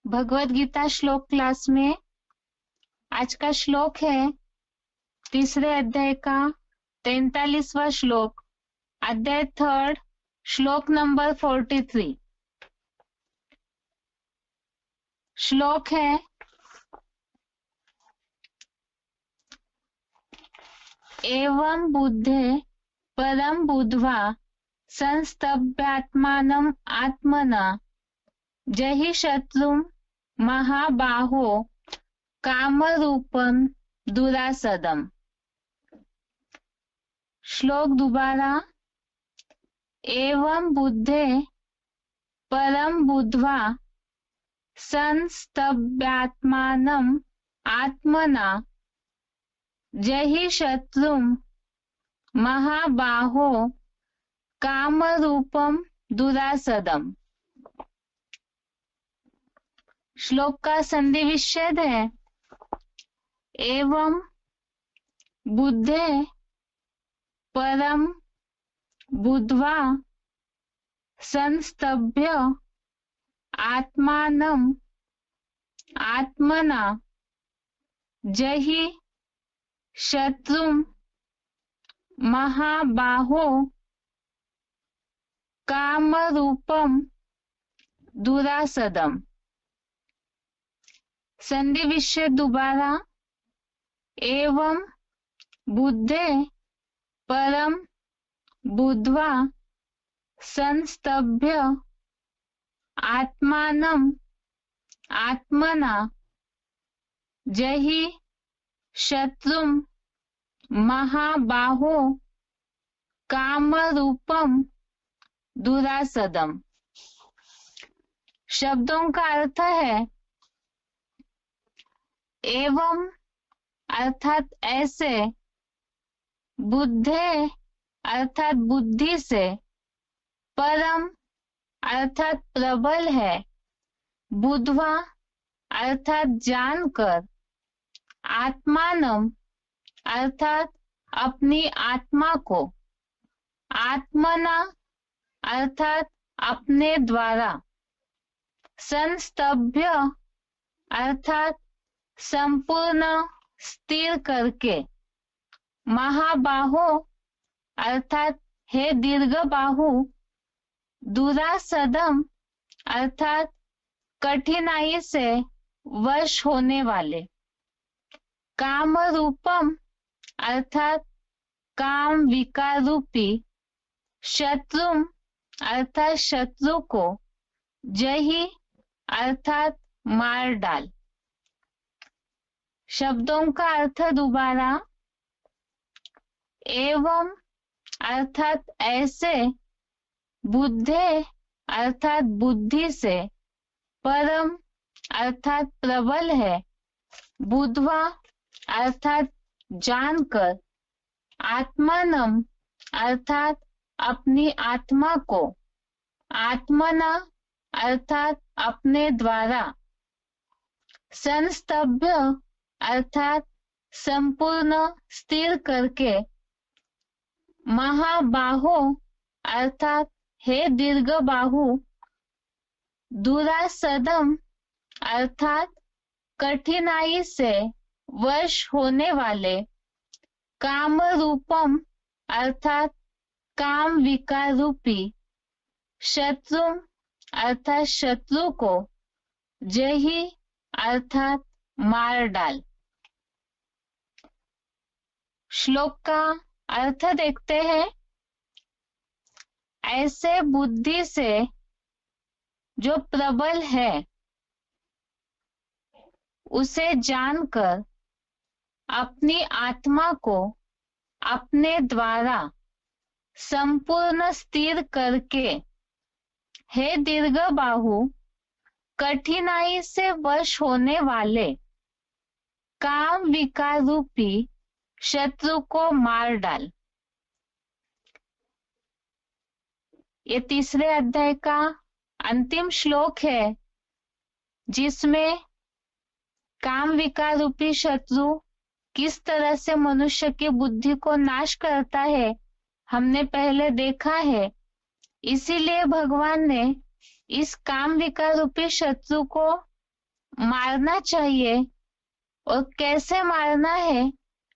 भगवत गीता श्लोक क्लास में आज का श्लोक है तीसरे अध्याय का 43वां श्लोक, अध्याय 3, श्लोक नंबर 43। श्लोक है एवं बुद्धे परम बुद्ध्वा संस्तभ्यात्मानं आत्मना जहि शत्रुं महाबाहो कामरूपं दुरासदम्। श्लोक दोबारा। एवं बुद्धे परम बुद्ध्वा संस्तभ्यात्मानं आत्मना जहि शत्रुं महाबाहो कामरूपं दुरासदम्। श्लोक का संधि विच्छेद है एवं बुद्धे परम बुद्ध्वा संस्तभ्य आत्मानं आत्मना जहि शत्रुं महाबाहो कामरूपं दुरासदम्। संधि विच्छेद दोबारा। एवं बुद्धे परम बुद्ध्वा संस्तभ्य आत्मानं आत्मना जहि शत्रुं महाबाहो कामरूपं दुरासदम्। शब्दों का अर्थ है एवं अर्थात ऐसे, बुद्धे अर्थात बुद्धि से, परम अर्थात प्रबल है, बुद्ध्वा अर्थात जानकर, आत्मानम अर्थात अपनी आत्मा को, आत्मना अर्थात अपने द्वारा, संस्तभ्य अर्थात संपूर्ण स्थिर करके, महाबाहो अर्थात हे दीर्घ बाहु, दुरासदम अर्थात कठिनाई से वश होने वाले, काम रूपम अर्थात काम विकार रूपी, शत्रुम अर्थात शत्रु को, जही अर्थात मार डाल। शब्दों का अर्थ दोबारा। एवं अर्थात ऐसे, बुद्धे अर्थात बुद्धि से, परम अर्थात प्रबल है, बुद्ध्वा अर्थात जानकर, आत्मानम अर्थात अपनी आत्मा को, आत्मना अर्थात अपने द्वारा, संस्तभ्य अर्थात संपूर्ण स्थिर करके, महाबाहो अर्थात हे दीर्घ बाहु, दुरासदम अर्थात कठिनाई से वश होने वाले, काम रूपम अर्थात काम विकार रूपी, शत्रु अर्थात शत्रु को, जही अर्थात मार डाल। श्लोक का अर्थ देखते हैं। ऐसे बुद्धि से जो प्रबल है उसे जानकर अपनी आत्मा को अपने द्वारा संपूर्ण स्थिर करके, हे दीर्घ बाहु कठिनाई से वश होने वाले, काम विकार रूपी शत्रु को मार डाल। ये तीसरे अध्याय का अंतिम श्लोक है जिसमें काम विकार रूपी शत्रु किस तरह से मनुष्य की बुद्धि को नाश करता है हमने पहले देखा है। इसीलिए भगवान ने इस काम विकार रूपी शत्रु को मारना चाहिए और कैसे मारना है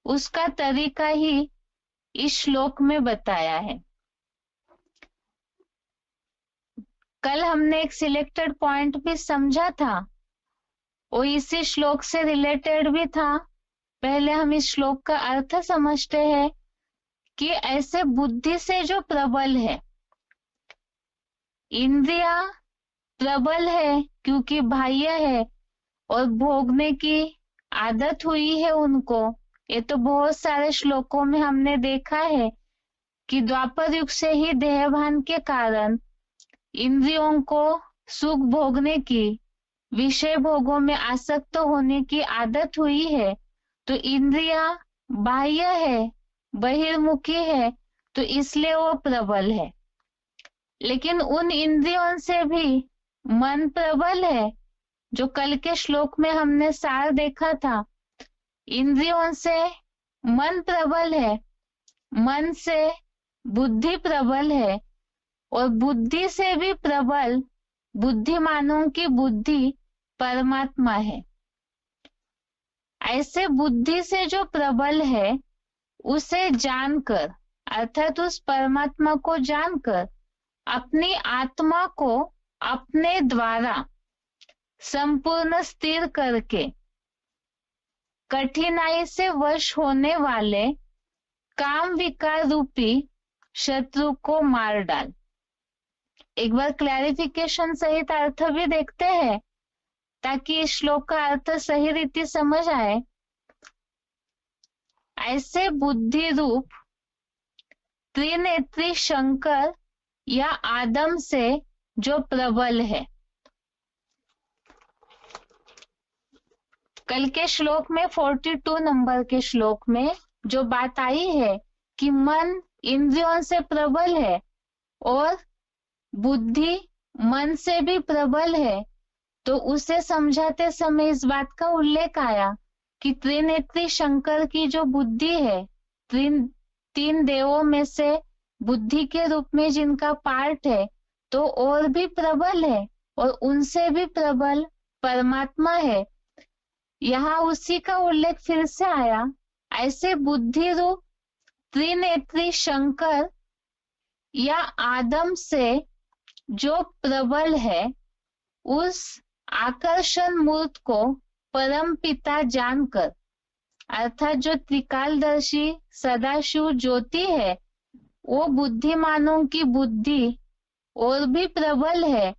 उसका तरीका ही इस श्लोक में बताया है। कल हमने एक सिलेक्टेड पॉइंट भी समझा था, वो इसी श्लोक से रिलेटेड भी था। पहले हम इस श्लोक का अर्थ समझते हैं कि ऐसे बुद्धि से जो प्रबल है, इंद्रिया प्रबल है क्योंकि बाह्य है और भोगने की आदत हुई है उनको। ये तो बहुत सारे श्लोकों में हमने देखा है कि द्वापर युग से ही देहभान के कारण इंद्रियों को सुख भोगने की, विषय भोगों में आसक्त होने की आदत हुई है। तो इंद्रिया बाह्य है, बहिर्मुखी है, तो इसलिए वो प्रबल है। लेकिन उन इंद्रियों से भी मन प्रबल है, जो कल के श्लोक में हमने सार देखा था। इंद्रियों से मन प्रबल है, मन से बुद्धि प्रबल है, और बुद्धि से भी प्रबल बुद्धिमानों की बुद्धि परमात्मा है। ऐसे बुद्धि से जो प्रबल है उसे जानकर, अर्थात उस परमात्मा को जानकर, अपनी आत्मा को अपने द्वारा संपूर्ण स्थिर करके कठिनाई से वश होने वाले काम विकार रूपी शत्रु को मार डाल। एक बार क्लैरिफिकेशन सहित अर्थ भी देखते हैं ताकि इस श्लोक का अर्थ सही रीति समझ आए। ऐसे बुद्धि रूप त्रिनेत्री शंकर या आदम से जो प्रबल है। कल के श्लोक में 42 नंबर के श्लोक में जो बात आई है कि मन इंद्रियों से प्रबल है और बुद्धि मन से भी प्रबल है, तो उसे समझाते समय इस बात का उल्लेख आया कि त्रिनेत्री शंकर की जो बुद्धि है, तीन देवों में से बुद्धि के रूप में जिनका पार्ट है, तो और भी प्रबल है और उनसे भी प्रबल परमात्मा है। यहाँ उसी का उल्लेख फिर से आया। ऐसे बुद्धि रूप त्रिनेत्री शंकर या आदम से जो प्रबल है, उस आकर्षण मूर्त को परम पिता जानकर, अर्थात जो त्रिकालदर्शी सदाशिव ज्योति है, वो बुद्धिमानों की बुद्धि और भी प्रबल है,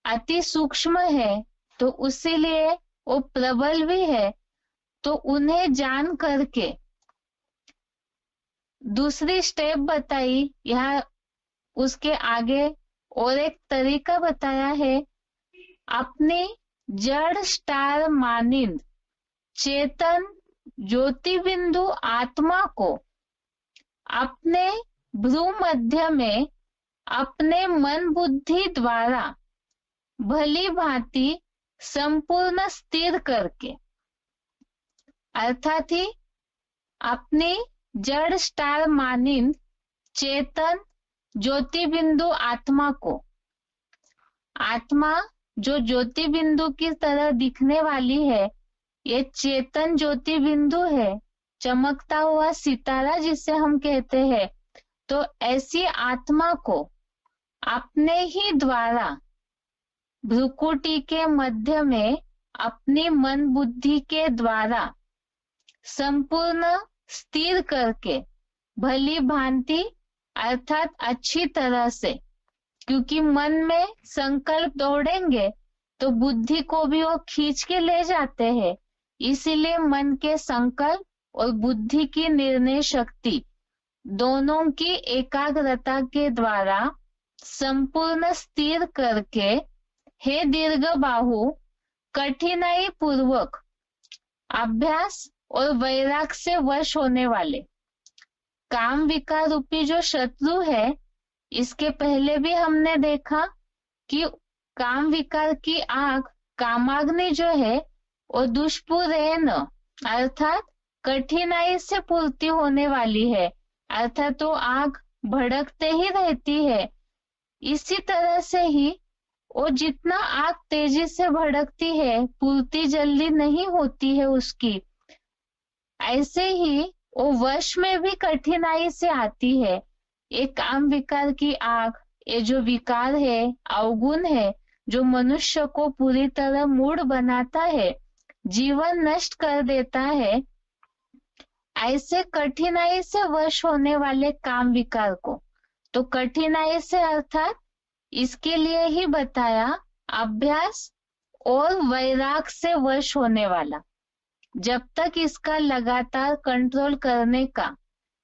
अति सूक्ष्म है, तो उसीलिए वो प्रबल भी है। तो उन्हें जान करके दूसरी स्टेप बताई यहाँ, उसके आगे और एक तरीका बताया है। अपनी जड़ स्टार मानिंद चेतन ज्योति बिंदु आत्मा को अपने भ्रू मध्य में अपने मन बुद्धि द्वारा भली भांति संपूर्ण स्थिर करके, अर्थात ही अपनी जड़ स्टार मानिंद चेतन ज्योति बिंदु आत्मा को, आत्मा जो ज्योति बिंदु की तरह दिखने वाली है, ये चेतन ज्योति बिंदु है, चमकता हुआ सितारा जिसे हम कहते हैं। तो ऐसी आत्मा को अपने ही द्वारा भ्रुकुटी के मध्य में अपनी मन बुद्धि के द्वारा संपूर्ण स्थिर करके भली भांति, अर्थात अच्छी तरह से, क्योंकि मन में संकल्प दौड़ेंगे तो बुद्धि को भी वो खींच के ले जाते हैं। इसीलिए मन के संकल्प और बुद्धि की निर्णय शक्ति दोनों की एकाग्रता के द्वारा संपूर्ण स्थिर करके, हे दीर्घ बाहु, कठिनाई पूर्वक अभ्यास और वैराग से वश होने वाले काम विकार रूपी जो शत्रु है, इसके पहले भी हमने देखा कि काम विकार की आग कामाग्नि जो है वो दुष्पूरेण, अर्थात कठिनाई से पूर्ति होने वाली है, अर्थात तो आग भड़कते ही रहती है। इसी तरह से ही और जितना आग तेजी से भड़कती है, पूर्ति जल्दी नहीं होती है उसकी, ऐसे ही वो वश में भी कठिनाई से आती है। एक काम विकार की आग, ये जो विकार है, अवगुण है, जो मनुष्य को पूरी तरह मूढ़ बनाता है, जीवन नष्ट कर देता है, ऐसे कठिनाई से वश होने वाले काम विकार को, तो कठिनाई से अर्थात इसके लिए ही बताया अभ्यास और वैराग से वश होने वाला। जब तक इसका लगातार कंट्रोल करने का,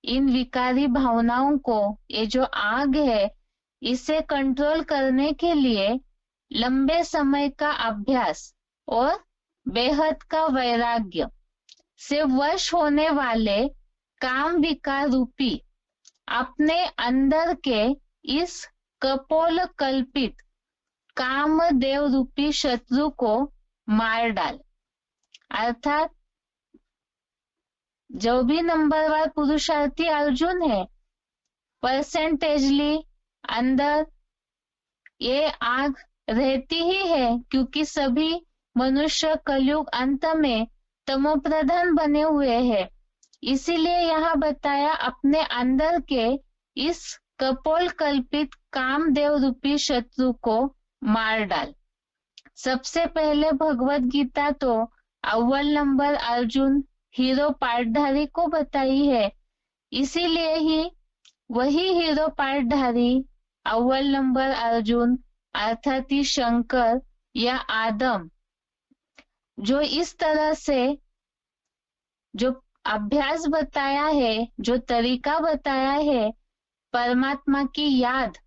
इन विकारी भावनाओं को, ये जो आग है, इसे कंट्रोल करने के लिए लंबे समय का अभ्यास और बेहद का वैराग्य से वश होने वाले काम विकार रूपी अपने अंदर के इस कपोल कल्पित काम देव रूपी शत्रु को मार डाल। अर्थात जो भी नंबरवार पुरुषार्थी अर्जुन है, परसेंटेजली अंदर ये आग रहती ही है, क्योंकि सभी मनुष्य कलयुग अंत में तमोप्रधान बने हुए हैं। इसीलिए यहाँ बताया अपने अंदर के इस कपोल कल्पित कामदेव रूपी शत्रु को मार डाल। सबसे पहले भगवत गीता तो अव्वल नंबर अर्जुन हीरो पार्टधारी को बताई है, इसीलिए ही वही हीरो पार्टधारी अव्वल नंबर अर्जुन अर्थात शंकर या आदम, जो इस तरह से जो अभ्यास बताया है, जो तरीका बताया है, परमात्मा की याद,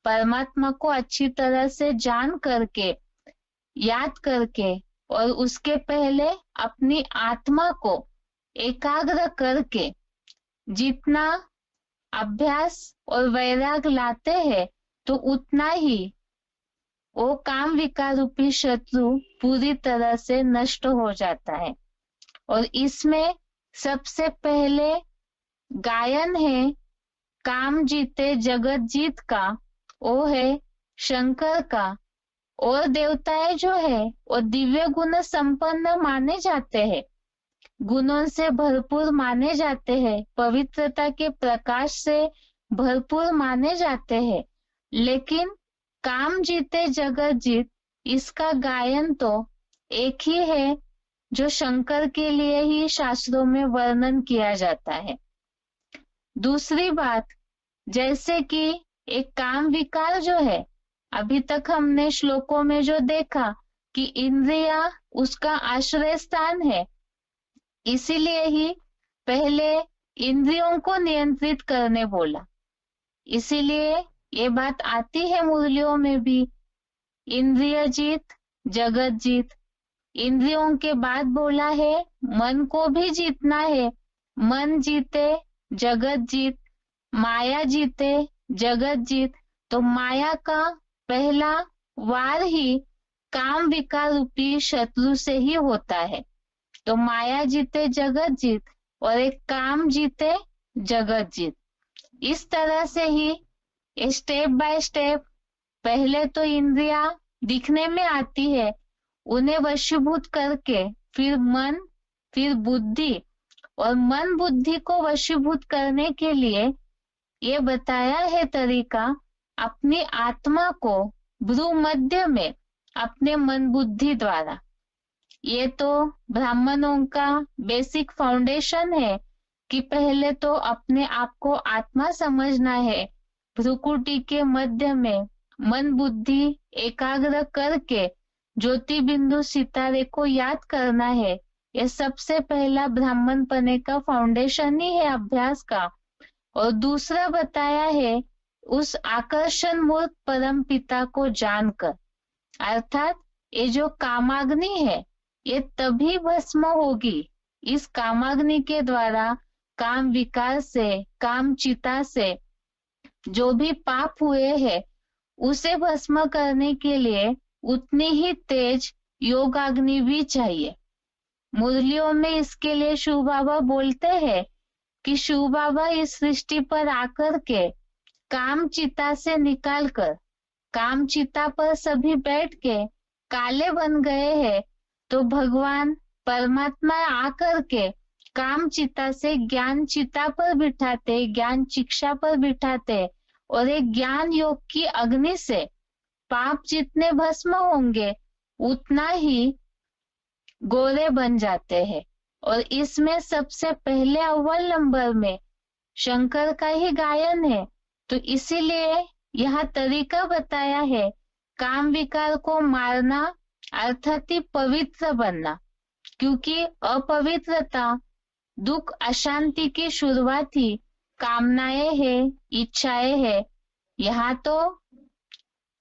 परमात्मा को अच्छी तरह से जान करके, याद करके, और उसके पहले अपनी आत्मा को एकाग्र करके जितना अभ्यास और वैराग लाते हैं, तो उतना ही वो काम विकार रूपी शत्रु पूरी तरह से नष्ट हो जाता है। और इसमें सबसे पहले गायन है काम जीते जगत जीत का, वो है शंकर का। और देवताएं जो है वो दिव्य गुण संपन्न माने जाते हैं, गुणों से भरपूर माने जाते हैं, पवित्रता के प्रकाश से भरपूर माने जाते हैं, लेकिन काम जीते जगत जीत, इसका गायन तो एक ही है जो शंकर के लिए ही शास्त्रों में वर्णन किया जाता है। दूसरी बात, जैसे कि एक काम विकार जो है, अभी तक हमने श्लोकों में जो देखा कि इंद्रिया उसका आश्रय स्थान है, इसीलिए ही पहले इंद्रियों को नियंत्रित करने बोला। इसीलिए ये बात आती है मुरलियों में भी, इंद्रिय जीत जगत जीत। इंद्रियों के बाद बोला है मन को भी जीतना है, मन जीते जगत जीत, माया जीते जगत जीत। तो माया का पहला वार ही काम विकार रूपी शत्रु से ही होता है। तो माया जीते जगत जीत और एक काम जीते जगत जीत। इस तरह से ही स्टेप बाय स्टेप पहले तो इंद्रिया दिखने में आती है, उन्हें वशीभूत करके फिर मन, फिर बुद्धि, और मन बुद्धि को वशीभूत करने के लिए ये बताया है तरीका अपनी आत्मा को भ्रू मध्य में अपने मन बुद्धि द्वारा। ये तो ब्राह्मणों का बेसिक फाउंडेशन है कि पहले तो अपने आप को आत्मा समझना है, भ्रुकुटी के मध्य में मन बुद्धि एकाग्र करके ज्योति बिंदु सितारे को याद करना है। यह सबसे पहला ब्राह्मण पने का फाउंडेशन ही है अभ्यास का। और दूसरा बताया है उस आकर्षण मूर्त परम पिता को जानकर, अर्थात ये जो कामाग्नि है ये तभी भस्म होगी, इस कामाग्नि के द्वारा काम विकार से, काम चिता से जो भी पाप हुए हैं उसे भस्म करने के लिए उतनी ही तेज योगाग्नि भी चाहिए। मुरलियों में इसके लिए शिव बाबा बोलते हैं कि शिव बाबा इस सृष्टि पर आकर के काम चिता से निकालकर काम चिता पर सभी बैठ के काले बन गए हैं, तो भगवान परमात्मा आकर के काम चिता से ज्ञान चिता पर बिठाते, ज्ञान शिक्षा पर बिठाते, और एक ज्ञान योग की अग्नि से पाप जितने भस्म होंगे उतना ही गोरे बन जाते हैं। और इसमें सबसे पहले अव्वल नंबर में शंकर का ही गायन है। तो इसीलिए यह तरीका बताया है काम विकार को मारना, अर्थात ही पवित्र बनना, क्योंकि अपवित्रता दुख अशांति की शुरुआत ही कामनाएं है, इच्छाएं है। यहाँ तो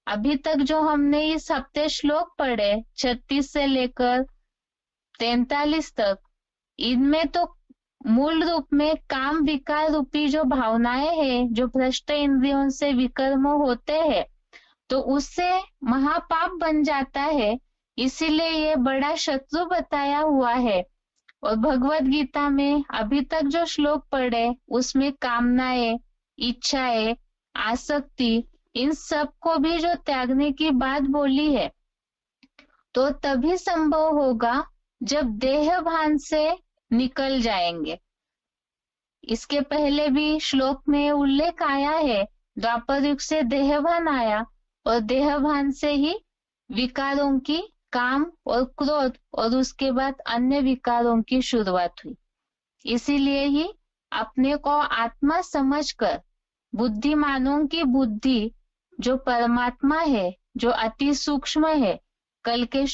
अभी तक जो हमने इस हफ्ते श्लोक पढ़े 36 से लेकर 43 तक, इनमें तो मूल रूप में काम विकार रूपी जो भावनाएं हैं, जो भ्रष्ट इंद्रियों से विकर्म होते हैं, तो उससे महापाप बन जाता है। इसीलिए ये बड़ा शत्रु बताया हुआ है। और भगवत गीता में अभी तक जो श्लोक पढ़े उसमें कामनाएं, इच्छाएं, आसक्ति, इन सब को भी जो त्यागने की बात बोली है, तो तभी संभव होगा जब देह भान से निकल जाएंगे। इसके पहले भी श्लोक में उल्लेख आया है, द्वापर युग से देहभान आया और देहभान से ही विकारों की, काम और क्रोध और उसके बाद अन्य विकारों की शुरुआत हुई। इसीलिए ही अपने को आत्मा समझकर बुद्धिमानों की बुद्धि जो परमात्मा है, जो अति सूक्ष्म है, कल के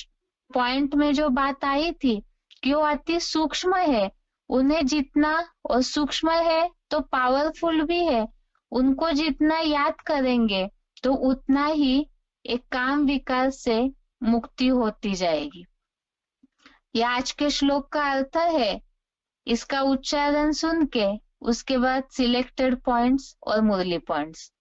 पॉइंट में जो बात आई थी कि वो अति सूक्ष्म है, उन्हें जितना, और सूक्ष्म है तो पावरफुल भी है, उनको जितना याद करेंगे तो उतना ही एक काम विकार से मुक्ति होती जाएगी। यह आज के श्लोक का अर्थ है। इसका उच्चारण सुन के उसके बाद सिलेक्टेड पॉइंट्स और मुरली पॉइंट्स।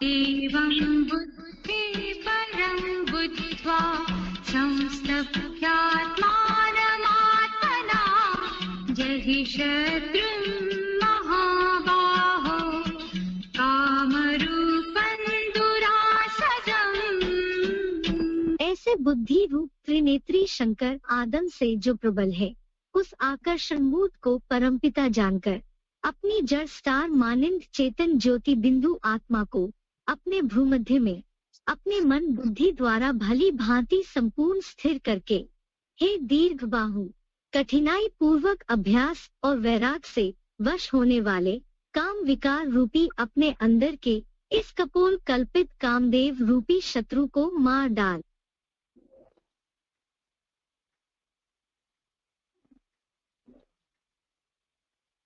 एवं बुद्धि परं बुद्ध्वा संस्तभ्यात्मानमात्मना जहि शत्रुं महाबाहो कामरूपं दुरासदम्। ऐसे बुद्धि रूप त्रिनेत्री शंकर आदम से जो प्रबल है, उस आकर्षण मूर्त को परमपिता जानकर अपनी जड़ स्टार मानिंद चेतन ज्योति बिंदु आत्मा को अपने भ्रूमध्य में अपने मन बुद्धि द्वारा भली भांति संपूर्ण स्थिर करके, हे दीर्घ बाहु, कठिनाई पूर्वक अभ्यास और वैराग से वश होने वाले काम विकार रूपी अपने अंदर के इस कपोल कल्पित कामदेव रूपी शत्रु को मार डाल।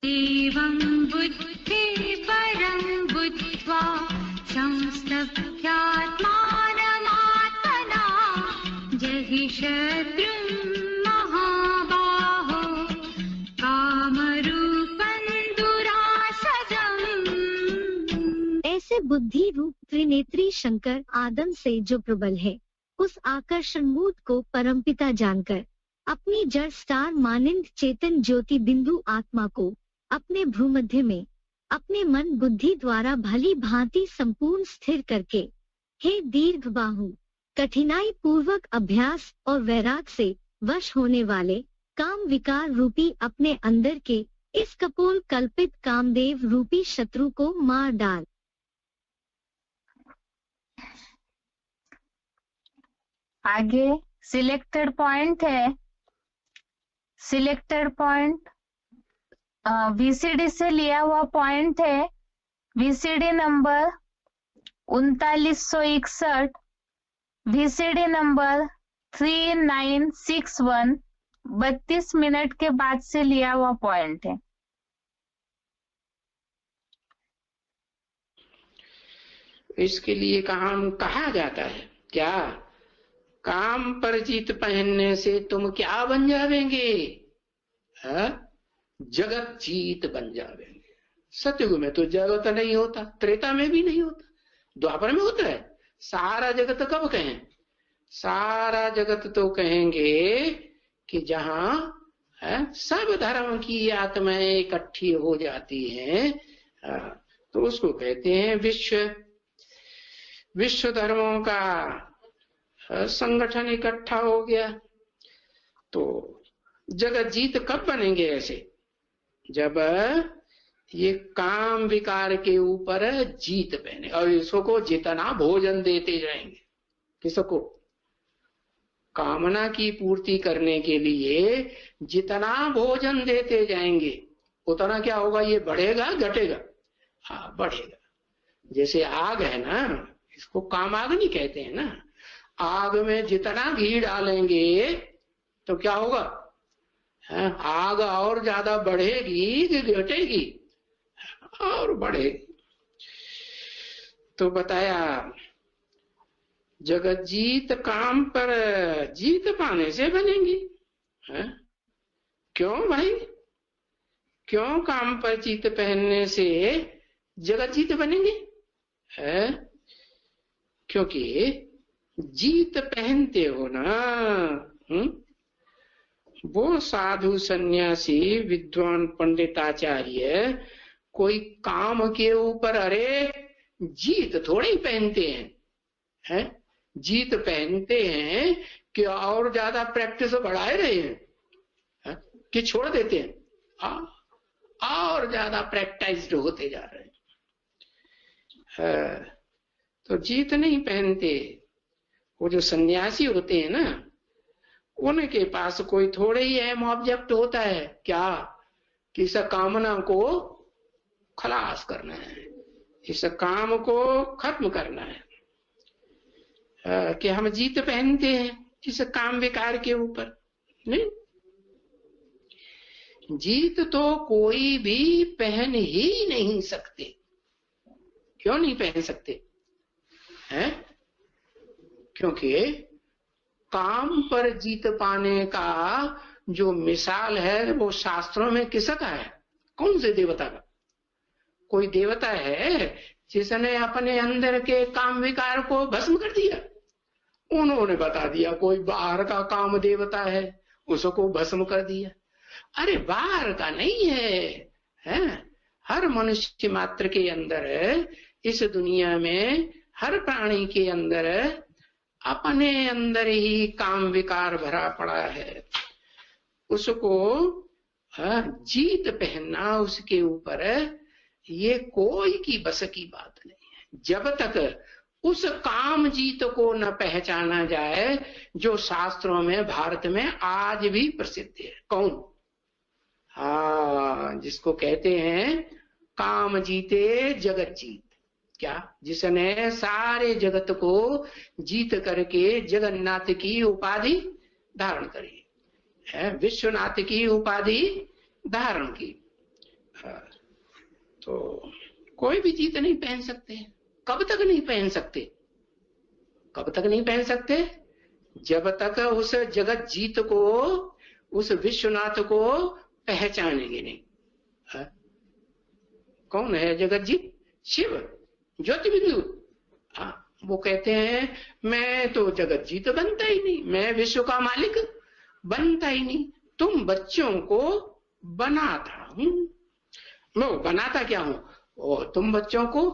एवं बुद्धि परं बुद्ध्वा संस्तभ्यात्मानमात्मना जहि शत्रुं महाबाहो कामरूपं दुरासदम्। ऐसे बुद्धि रूप त्रिनेत्री शंकर आदम से जो प्रबल है, उस आकर्षण मूर्त को परमपिता जानकर अपनी जड़ स्टार मानिंद चेतन ज्योति बिंदु आत्मा को अपने भ्रूमध्य में अपने मन बुद्धि द्वारा भली भांति संपूर्ण स्थिर करके, हे दीर्घ बाहु, कठिनाई पूर्वक अभ्यास और वैराग से वश होने वाले काम विकार रूपी अपने अंदर के इस कपोल कल्पित कामदेव रूपी शत्रु को मार डाल। आगे सिलेक्टेड पॉइंट है। सिलेक्टेड पॉइंट वीसीडी से लिया हुआ पॉइंट है। VCD number 3961, VCD number 3961, 32 minute के बाद से लिया हुआ पॉइंट है। इसके लिए काम कहा जाता है क्या? काम पर जीत पहनने से तुम क्या बन जावेंगे? जगत जीत बन जावेंगे। सतयुग में तो जगत नहीं होता, त्रेता में भी नहीं होता, द्वापर में होता है। सारा जगत कब कहें? सारा जगत तो कहेंगे कि जहां सब धर्म की आत्माएं इकट्ठी हो जाती हैं, तो उसको कहते हैं विश्व धर्मों का संगठन इकट्ठा हो गया। तो जगत जीत कब बनेंगे ऐसे? जब ये काम विकार के ऊपर जीत बने और इसको जितना भोजन देते जाएंगे, किसको? कामना की पूर्ति करने के लिए जितना भोजन देते जाएंगे उतना क्या होगा? ये बढ़ेगा घटेगा? हाँ, बढ़ेगा। जैसे आग है ना, इसको काम आग नहीं कहते हैं ना। आग में जितना घी डालेंगे तो क्या होगा? आग और ज्यादा बढ़ेगी कि घटेगी? और बढ़ेगी। तो बताया जगत जीत काम पर जीत पाने से बनेंगी। क्यों भाई? क्यों काम पर जीत पहनने से जगत जीत बनेंगे? क्योंकि जीत पहनते हो ना, वो साधु सन्यासी विद्वान पंडिताचार्य कोई काम के ऊपर अरे जीत थोड़े ही पहनते हैं, जीत पहनते हैं कि और ज्यादा प्रैक्टिस बढ़ाए रहे हैं, कि छोड़ देते हैं, और ज्यादा प्रैक्टिस्ड होते जा रहे हैं। तो जीत नहीं पहनते। वो जो सन्यासी होते हैं ना, उनके पास कोई थोड़े ही अहम ऑब्जेक्ट होता है, क्या? कि इस कामना को खलास करना है, इस काम को खत्म करना है। कि हम जीत पहनते हैं इस काम विकार के ऊपर। नहीं, जीत तो कोई भी पहन ही नहीं सकते। क्यों नहीं पहन सकते? हैं? क्योंकि काम पर जीत पाने का जो मिसाल है वो शास्त्रों में किसका है? कौन से देवता का? कोई देवता है जिसने अपने अंदर के काम विकार को भस्म कर दिया? उन्होंने बता दिया कोई बाहर का काम देवता है, उसको भस्म कर दिया। अरे बाहर का नहीं है, हर मनुष्य मात्र के अंदर, इस दुनिया में हर प्राणी के अंदर अपने अंदर ही काम विकार भरा पड़ा है। उसको जीत पहनना उसके ऊपर, ये कोई की बस की बात नहीं है। जब तक उस काम जीत को न पहचाना जाए जो शास्त्रों में भारत में आज भी प्रसिद्ध है। कौन? जिसको कहते हैं काम जीते जगत जीत। क्या? जिसने सारे जगत को जीत करके जगन्नाथ की उपाधि धारण करी है, विश्वनाथ की उपाधि धारण की। तो कोई भी जीत नहीं पहन सकते। कब तक नहीं पहन सकते? कब तक नहीं पहन सकते? जब तक उस जगत जीत को, उस विश्वनाथ को पहचानेंगे नहीं। कौन है जगत जीत? शिव ज्योति बिंदु। वो कहते हैं मैं तो जगत जीत बनता ही नहीं, मैं विश्व का मालिक बनता ही नहीं, तुम बच्चों को बनाता हूं। मैं बनाता क्या हूं? और तुम बच्चों को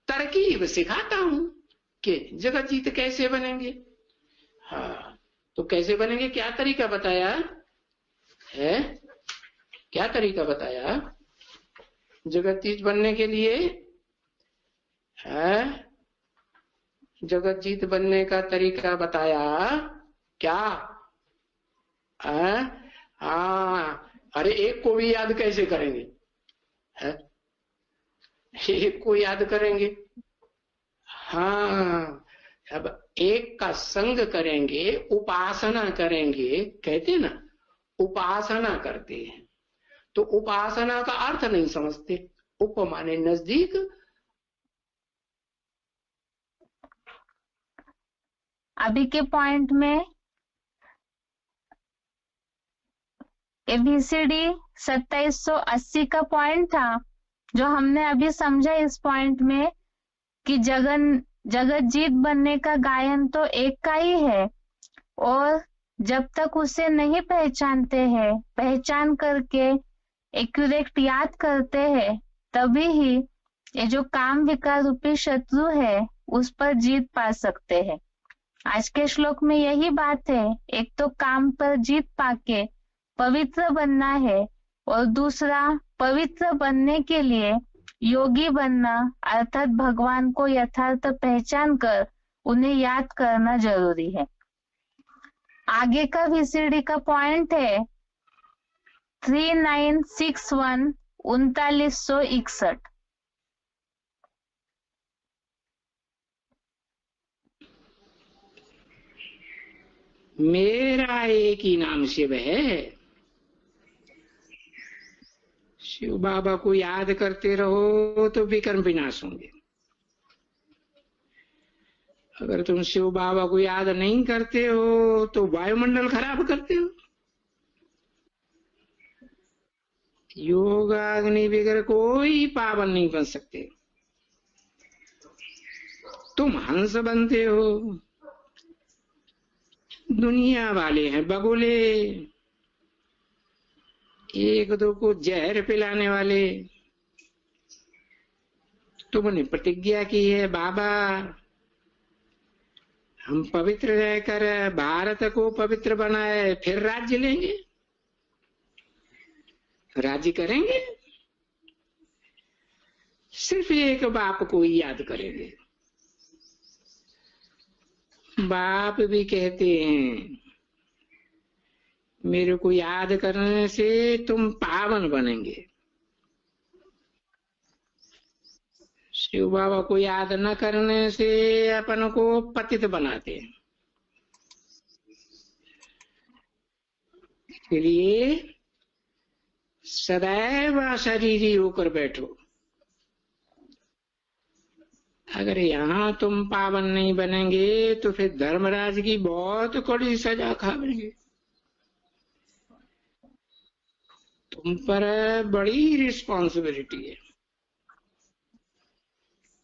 तरकीब सिखाता हूं कि जगत जीत कैसे बनेंगे। तो कैसे बनेंगे? क्या तरीका बताया है? क्या तरीका बताया जगत जीत बनने के लिए? जगत जीत बनने का तरीका बताया क्या? अरे एक को भी याद कैसे करेंगे? एक को याद करेंगे? अब एक का संग करेंगे, उपासना करेंगे, कहते ना उपासना करते हैं। तो उपासना का अर्थ नहीं समझते। उप माने नजदीक, अभी के पॉइंट में ABCD 2780 का पॉइंट था जो हमने अभी समझा इस पॉइंट में कि जगत जीत बनने का गायन तो एक का ही है और जब तक उसे नहीं पहचानते हैं, पहचान करके एक्यूरेट याद करते हैं, तभी ही ये जो काम विकार रूपी शत्रु है उस पर जीत पा सकते हैं। आज के श्लोक में यही बात है, एक तो काम पर जीत पाके पवित्र बनना है और दूसरा पवित्र बनने के लिए योगी बनना अर्थात भगवान को यथार्थ पहचान कर उन्हें याद करना जरूरी है। आगे का VCD का पॉइंट है 3961 3961। मेरा एक ही नाम शिव है। शिव बाबा को याद करते रहो तो विकर्म विनाश होंगे। अगर तुम शिव बाबा को याद नहीं करते हो तो वायुमंडल खराब करते हो। योगाग्नि बगैर कोई पावन नहीं बन सकते। तुम हंस बनते हो, दुनिया वाले हैं बगुले, एक दो को जहर पिलाने वाले। तुमने प्रतिज्ञा की है बाबा हम पवित्र रहकर भारत को पवित्र बनाए फिर राज्य लेंगे, राज्य करेंगे। सिर्फ एक बाप को ही याद करेंगे। बाप भी कहते हैं मेरे को याद करने से तुम पावन बनेंगे। शिव बाबा को याद न करने से अपन को पतित बनाते हैं। इसलिए सदैव अशरीरी होकर बैठो। अगर यहाँ तुम पावन नहीं बनेंगे तो फिर धर्मराज की बहुत कड़ी सजा खाओगे। तुम पर बड़ी रिस्पॉन्सिबिलिटी है।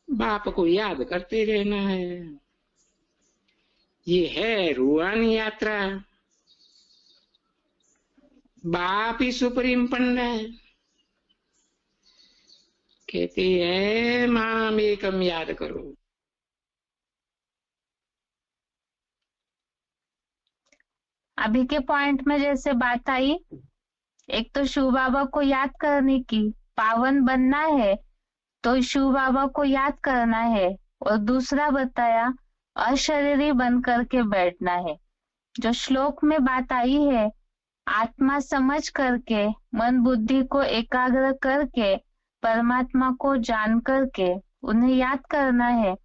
बाप को याद करते रहना है। ये है रूहानी यात्रा। बाप ही सुप्रीम पंडा है। कहते हैं माम एकम याद करो। अभी के पॉइंट में जैसे बात आई, एक तो शिव बाबा को याद करने की, पावन बनना है तो शिव बाबा को याद करना है, और दूसरा बताया अशरीरी बन करके बैठना है। जो श्लोक में बात आई है, आत्मा समझ करके मन बुद्धि को एकाग्र करके परमात्मा को जान करके उन्हें याद करना है।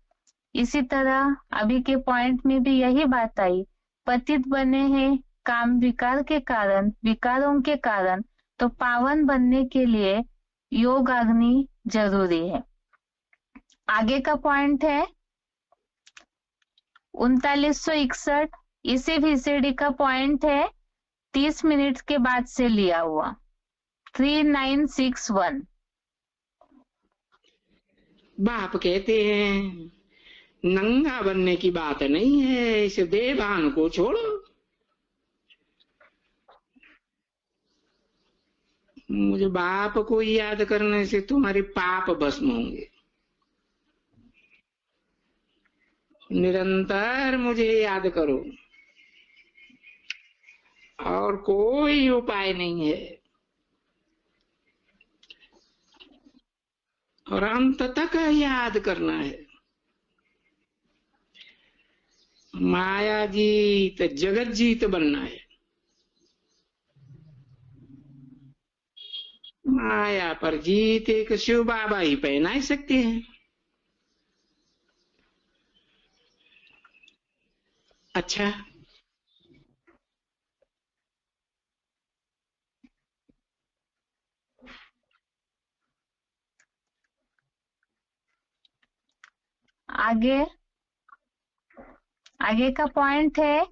इसी तरह अभी के पॉइंट में भी यही बात आई, पतित बने हैं काम विकार के कारण, विकारों के कारण, तो पावन बनने के लिए योग अग्नि जरूरी है। आगे का पॉइंट है 3961। इसी VCD का पॉइंट है 30 मिनट के बाद से लिया हुआ 3961। बाप कहते हैं नंगा बनने की बात नहीं है, इस देवान को छोड़ो। मुझे बाप को याद करने से तुम्हारे पाप भस्म होंगे। निरंतर मुझे याद करो और कोई उपाय नहीं है। और अंत तक याद करना है। माया जीत जगत जीत बनना है। माया पर जीत एक शिव बाबा ही पहना सकते हैं। अच्छा, आगे का पॉइंट है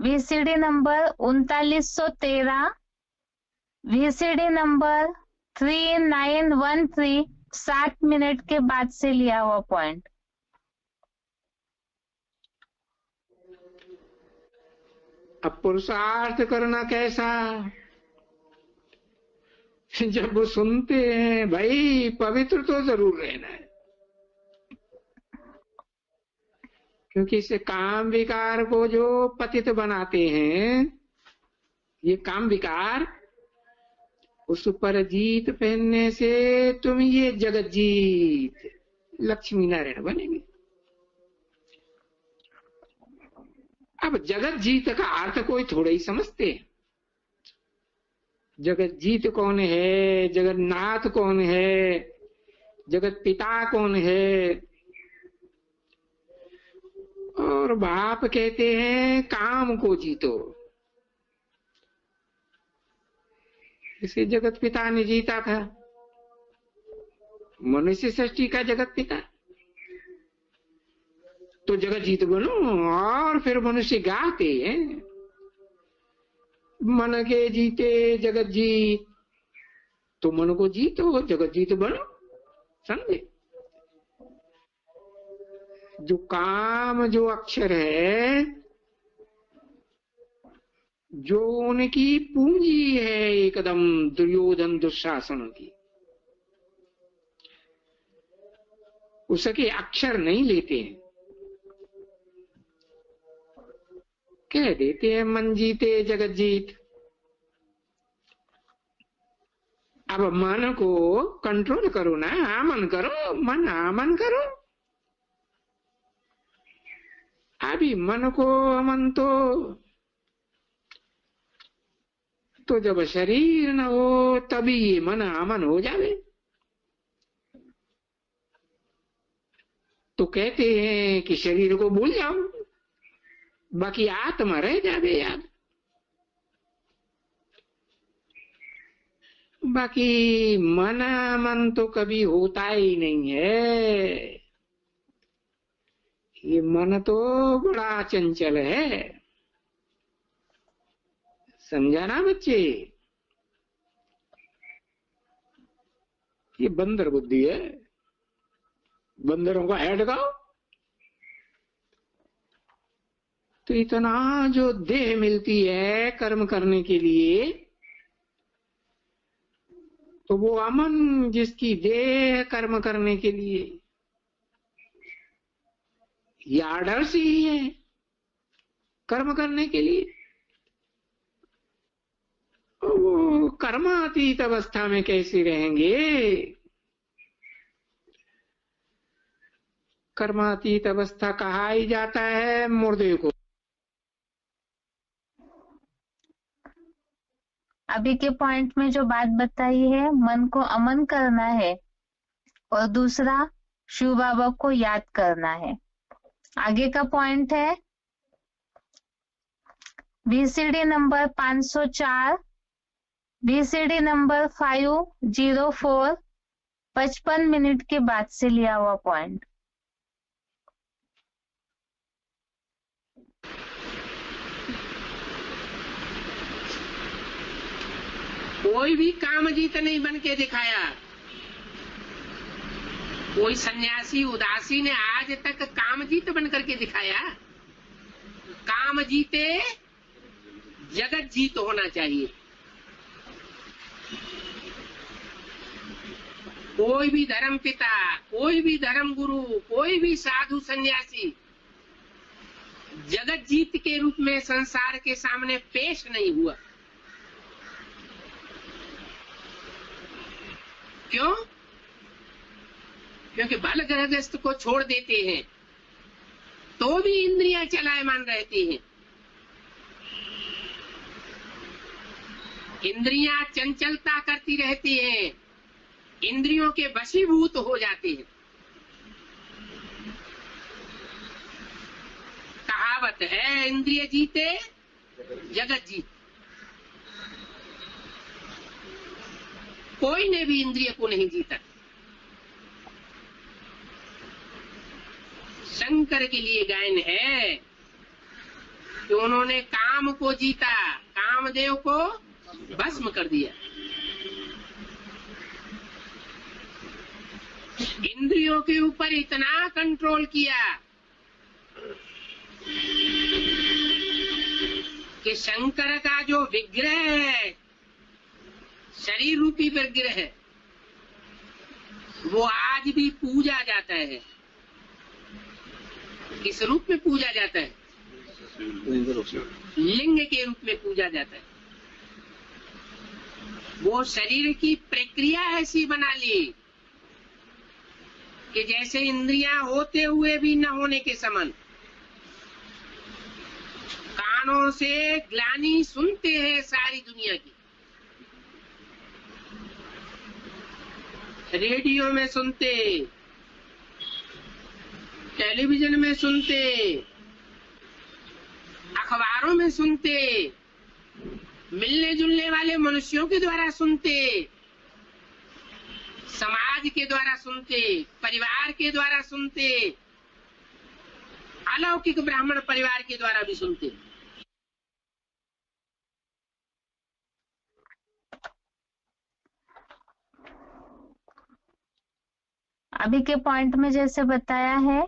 VCD number 3913, VCD number 3913, 60 minute के बाद से लिया हुआ पॉइंट। अब पुरुषार्थ करना कैसा? जब वो सुनते हैं भाई पवित्र तो जरूर रहना है, क्योंकि इसे काम विकार को जो पतित बनाते हैं, ये काम विकार, उस पर जीत पहनने से तुम ये जगत जीत लक्ष्मी नारायण बनेंगे। अब जगत जीत का अर्थ कोई थोड़ा ही समझते हैं। जगत जीत कौन है, जगन्नाथ कौन है, जगत पिता कौन है? और बाप कहते हैं काम को जीतो। इसे जगत पिता ने जीता था, मनुष्य सृष्टि का जगत पिता। तो जगत जीत बनो। और फिर मनुष्य गाते हैं मन के जीते जगत जीत, तो मन को जीतो, जगत जीत बनो। समझे? जो काम जो अक्षर है, जो उनकी पूंजी है एकदम दुर्योधन दुशासन की, उसके अक्षर नहीं लेते हैं। कह देते हैं मन जीते जगत जीत। अब मन को कंट्रोल करो ना, आमन करो, मन आमन करो। अभी मन को अमन तो जब शरीर न हो तभी ये मन अमन हो जावे। तो कहते हैं कि शरीर को भूल जाओ, बाकी आत्मा रह जावे याद। बाकी मन अमन तो कभी होता ही नहीं है। ये मन तो बड़ा चंचल है। समझा ना बच्चे? ये बंदर बुद्धि है, बंदरों का हेड गाओ। तो इतना जो देह मिलती है कर्म करने के लिए, तो वो अमन जिसकी देह कर्म करने के लिए, ये आदर्श ही है कर्म करने के लिए। वो कर्मातीत अवस्था में कैसे रहेंगे? कर्मातीत अवस्था कहा ही जाता है मुर्दे को। अभी के पॉइंट में जो बात बताई है, मन को अमन करना है और दूसरा शिव बाबा को याद करना है। आगे का पॉइंट है VCD number 504, VCD number 504, 55 minute के बाद से लिया हुआ पॉइंट। कोई भी कामजीत नहीं बन के दिखाया। कोई सन्यासी उदासी ने आज तक कामजीत बन करके दिखाया? काम जीते जगत जीत होना चाहिए। कोई भी धर्म पिता, कोई भी धर्म गुरु, कोई भी साधु सन्यासी जगत जीत के रूप में संसार के सामने पेश नहीं हुआ। क्यों? क्योंकि बाल ग्रहस्थ को छोड़ देते हैं तो भी इंद्रियां चलायमान रहती हैं। इंद्रियां चंचलता करती रहती हैं, इंद्रियों के वशीभूत हो जाते हैं। कहावत है इंद्रिय जीते जगत जीत। कोई ने भी इंद्रिय को नहीं जीता। शंकर के लिए गायन है कि उन्होंने काम को जीता, कामदेव को भस्म कर दिया। इंद्रियों के ऊपर इतना कंट्रोल किया कि शंकर का जो विग्रह है, शरीर रूपी विग्रह है, वो आज भी पूजा जाता है। किस रूप में पूजा जाता है? लिंग के रूप में पूजा जाता है। वो शरीर की प्रक्रिया ऐसी बना ली कि जैसे इंद्रियां होते हुए भी न होने के समान। कानों से ग्लानि सुनते हैं सारी दुनिया की, रेडियो में सुनते, टेलीविजन में सुनते, अखबारों में सुनते, मिलने जुलने वाले मनुष्यों के द्वारा सुनते, समाज के द्वारा सुनते, परिवार के द्वारा सुनते, अलौकिक ब्राह्मण परिवार के द्वारा भी सुनते। अभी के पॉइंट में जैसे बताया है,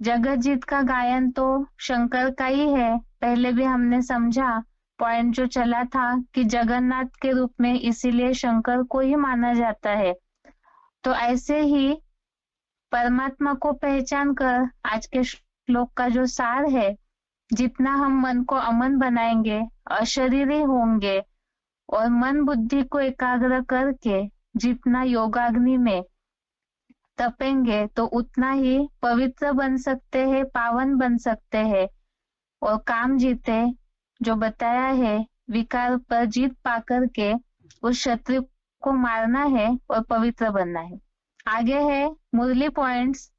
जगतजीत का गायन तो शंकर का ही है। पहले भी हमने समझा, पॉइंट जो चला था कि जगन्नाथ के रूप में इसीलिए शंकर को ही माना जाता है। तो ऐसे ही परमात्मा को पहचान कर आज के श्लोक का जो सार है, जितना हम मन को अमन बनाएंगे, अशरीरी होंगे और मन बुद्धि को एकाग्र करके जितना योगाग्नि में तपेंगे तो उतना ही पवित्र बन सकते हैं, पावन बन सकते हैं और काम जीते। जो बताया है, विकार पर जीत पाकर के उस शत्रु को मारना है और पवित्र बनना है। आगे है मुरली पॉइंट्स।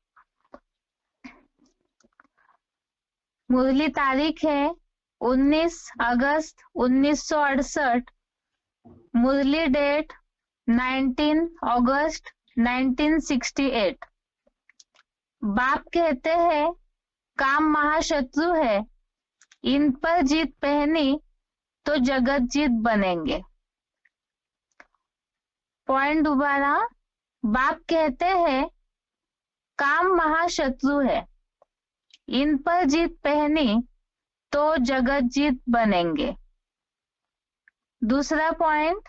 मुरली तारीख है 19 अगस्त 1968। मुरली डेट 19 अगस्त 1968। बाप कहते हैं काम महाशत्रु है, इन पर जीत पहनी तो जगत जीत बनेंगे। पॉइंट दोबारा, बाप कहते हैं काम महाशत्रु है, इन पर जीत पहनी तो जगत जीत बनेंगे। दूसरा पॉइंट,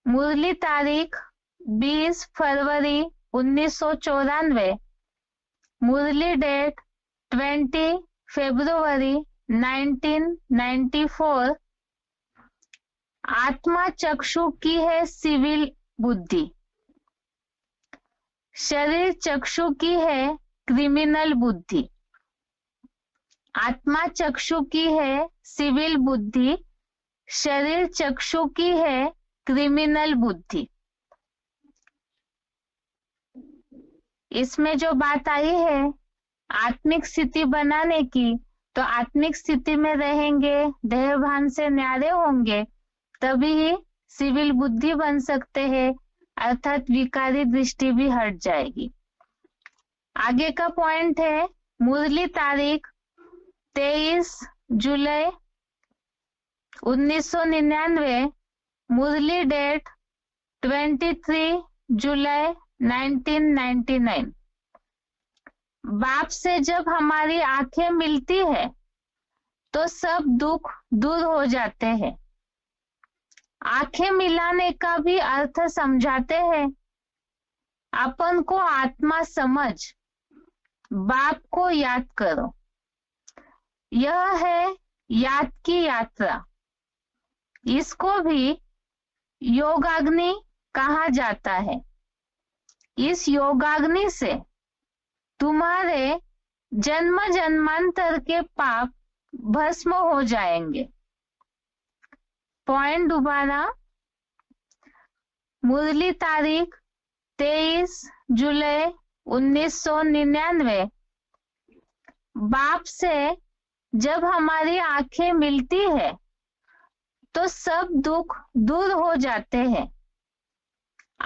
मुरली तारीख 20 फरवरी 1994। मुरली डेट 20 फरवरी 1994। आत्मा चक्षु की है सिविल बुद्धि, शरीर चक्षु की है क्रिमिनल बुद्धि। आत्मा चक्षु की है सिविल बुद्धि, शरीर चक्षु की है क्रिमिनल बुद्धि। इसमें जो बात आई है आत्मिक स्थिति बनाने की, तो आत्मिक स्थिति में रहेंगे, देह भान से न्यारे होंगे, तभी सिविल बुद्धि बन सकते हैं, अर्थात विकारी दृष्टि भी हट जाएगी। आगे का पॉइंट है मुरली तारीख 23 जुलाई 1999। मुरली डेट 23 जुलाई 1999। बाप से जब हमारी आंखें मिलती है तो सब दुख दूर हो जाते हैं। आंखें मिलाने का भी अर्थ समझाते हैं। अपन को आत्मा समझ, बाप को याद करो। यह है याद की यात्रा। इसको भी योगाग्नि कहा जाता है। इस योगाग्नि से तुम्हारे जन्म जन्मांतर के पाप भस्म हो जाएंगे। पॉइंट दोबारा, मुरली तारीख 23 जुलाई 1999। बाप से जब हमारी आंखें मिलती है तो सब दुख दूर हो जाते हैं।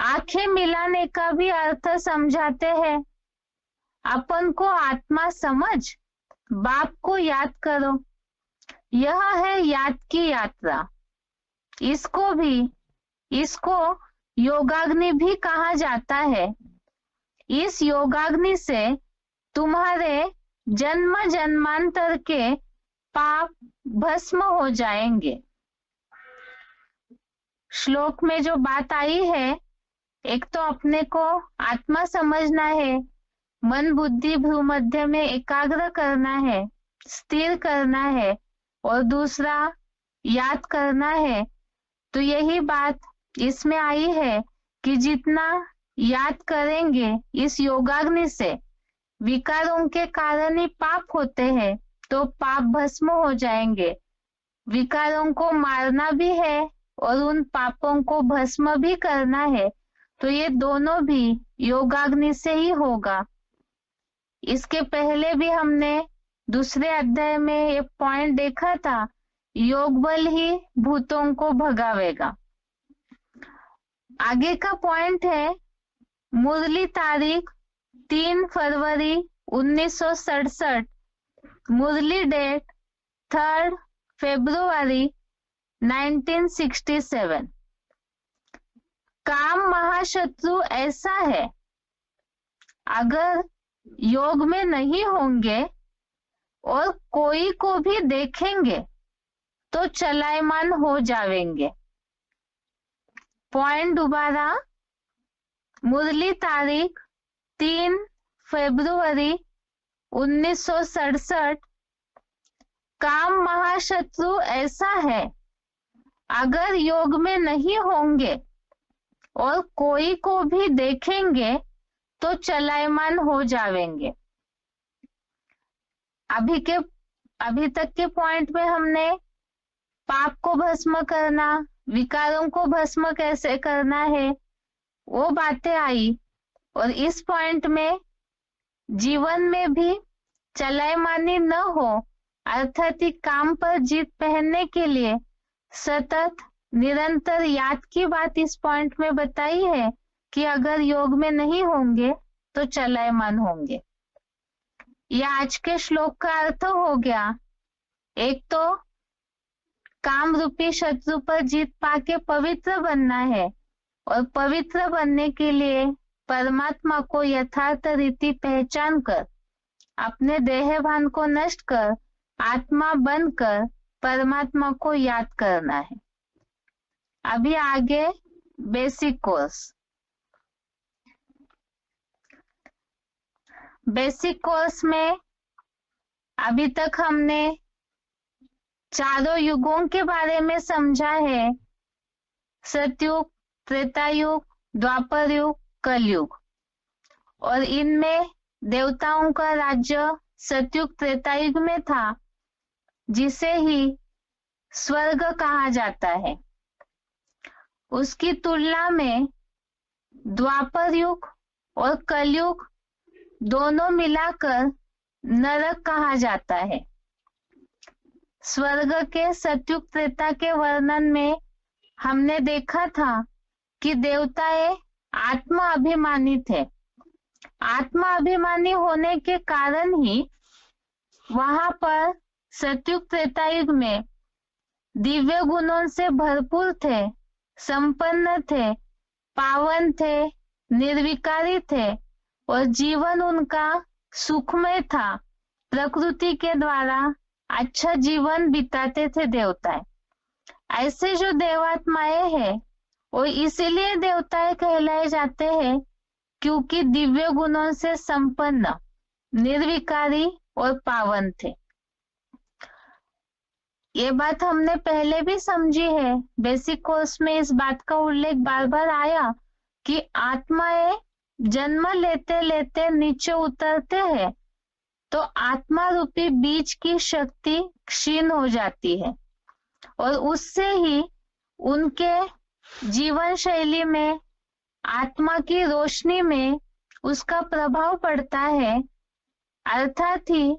आंखें मिलाने का भी अर्थ समझाते हैं। अपन को आत्मा समझ, बाप को याद करो। यह है याद की यात्रा। इसको योगाग्नि भी कहा जाता है। इस योगाग्नि से तुम्हारे जन्म जन्मांतर के पाप भस्म हो जाएंगे। श्लोक में जो बात आई है, एक तो अपने को आत्मा समझना है, मन बुद्धि भ्रूमध्य में एकाग्र करना है, स्थिर करना है, और दूसरा याद करना है। तो यही बात इसमें आई है कि जितना याद करेंगे इस योगाग्नि से, विकारों के कारण ही पाप होते हैं, तो पाप भस्म हो जाएंगे। विकारों को मारना भी है और उन पापों को भस्म भी करना है, तो ये दोनों भी योगाग्नि से ही होगा। इसके पहले भी हमने दूसरे अध्याय में ये पॉइंट देखा था, योग बल ही भूतों को भगावेगा। आगे का पॉइंट है, मुरली तारीख 3 फरवरी 1967, मुरली डेट 3 फरवरी 1967। काम महाशत्रु ऐसा है, अगर योग में नहीं होंगे और कोई को भी देखेंगे तो चलायमान हो जाएंगे। पॉइंट दोबारा, मुरली तारीख 3 फरवरी 1967। काम महाशत्रु ऐसा है, अगर योग में नहीं होंगे और कोई को भी देखेंगे तो चलायमान हो जाएंगे। अभी तक के पॉइंट में हमने पाप को भस्म करना, विकारों को भस्म कैसे करना है, वो बातें आई। और इस पॉइंट में जीवन में भी चलायमानी न हो, अर्थात काम पर जीत पहनने के लिए सतत निरंतर याद की बात इस पॉइंट में बताई है कि अगर योग में नहीं होंगे तो चलायमान होंगे। यह आज के श्लोक का अर्थ हो गया। एक तो काम रूपी शत्रु पर जीत पाके पवित्र बनना है, और पवित्र बनने के लिए परमात्मा को यथार्थ रीति पहचान कर, अपने देह भान को नष्ट कर, आत्मा बनकर परमात्मा को याद करना है। अभी आगे बेसिक कोर्स। बेसिक कोर्स में अभी तक हमने चारों युगों के बारे में समझा है, सतयुग, त्रेता युग, द्वापर युग, कलयुग। और इनमें देवताओं का राज्य सतयुग त्रेता युग में था, जिसे ही स्वर्ग कहा जाता है। उसकी तुलना में द्वापर युग और कलयुग दोनों मिलाकर नरक कहा जाता है। स्वर्ग के सतयुग त्रेता के वर्णन में हमने देखा था कि देवताएं आत्मा अभिमानी थे। आत्मा अभिमानी होने के कारण ही वहां पर सतयुग त्रेता युग में दिव्य गुणों से भरपूर थे, संपन्न थे, पावन थे, निर्विकारी थे, और जीवन उनका सुखमय था। प्रकृति के द्वारा अच्छा जीवन बिताते थे देवताएं। ऐसे जो देवात्माएं हैं वो इसीलिए देवताएं कहलाए जाते हैं क्योंकि दिव्य गुणों से संपन्न, निर्विकारी और पावन थे। ये बात हमने पहले भी समझी है। बेसिक कोर्स में इस बात का उल्लेख बार बार आया कि आत्माएं जन्म लेते लेते नीचे उतरते हैं तो आत्मा रूपी बीज की शक्ति क्षीण हो जाती है, और उससे ही उनके जीवन शैली में, आत्मा की रोशनी में उसका प्रभाव पड़ता है। अर्थात ही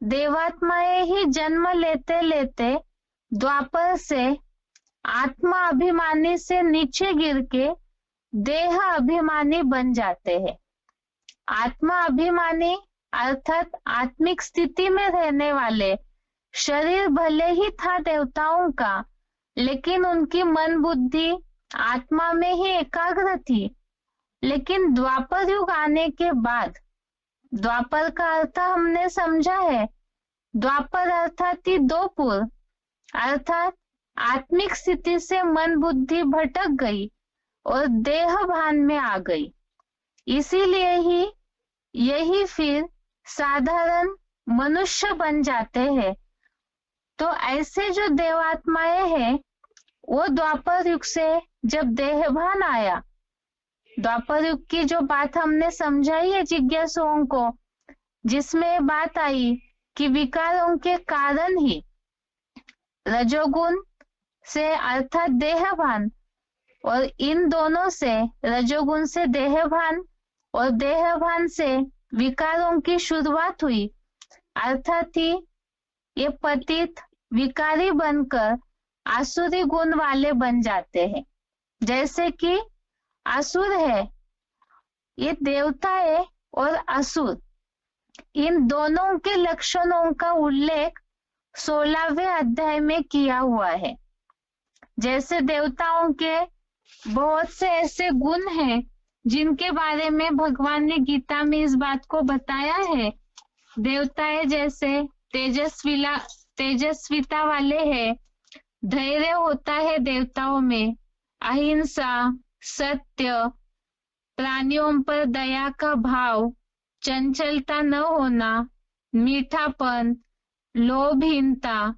देवात्माएं ही जन्म लेते लेते द्वापर से आत्मा अभिमानी से नीचे गिर के देह अभिमानी बन जाते हैं। आत्मा अभिमानी अर्थात आत्मिक स्थिति में रहने वाले, शरीर भले ही था देवताओं का, लेकिन उनकी मन बुद्धि आत्मा में ही एकाग्र थी। लेकिन द्वापर युग आने के बाद, द्वापर का अर्थ हमने समझा है, द्वापर अर्थात ही दो पूर्व, अर्थात आत्मिक स्थिति से मन बुद्धि भटक गई और देह भान में आ गई। इसीलिए ही यही फिर साधारण मनुष्य बन जाते हैं। तो ऐसे जो देवात्माएं हैं वो द्वापर युग से जब देह भान आया, द्वापर युग की जो बात हमने समझाई है जिज्ञासुओं को, जिसमें बात आई कि विकारों के कारण ही रजोगुण से अर्थात देहभान और इन दोनों से, रजोगुण से देहभान और देहभान से विकारों की शुरुआत हुई, अर्थात ही ये पतित विकारी बनकर आसुरी गुण वाले बन जाते हैं। जैसे कि असुर है, ये देवता है, और असुर, इन दोनों के लक्षणों का उल्लेख 16वें अध्याय में किया हुआ है। जैसे देवताओं के बहुत से ऐसे गुण हैं जिनके बारे में भगवान ने गीता में इस बात को बताया है। देवताएं जैसे तेजस्विता वाले हैं, धैर्य होता है देवताओं में, अहिंसा, सत्य, प्राणियों पर दया का भाव, चंचलता न होना, मीठापन, लोभहीनता,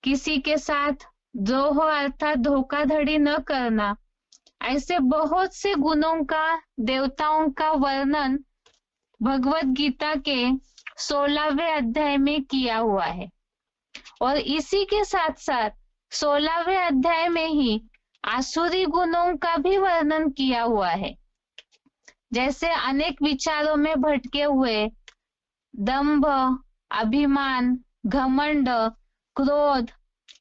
किसी के साथ द्रोह अर्थात धोखाधड़ी न करना, ऐसे बहुत से गुणों का, देवताओं का वर्णन भगवत गीता के 16वें अध्याय में किया हुआ है। और इसी के साथ साथ 16वें अध्याय में ही आसुरी गुणों का भी वर्णन किया हुआ है। जैसे अनेक विचारों में भटके हुए दंभ, अभिमान, घमंड, क्रोध,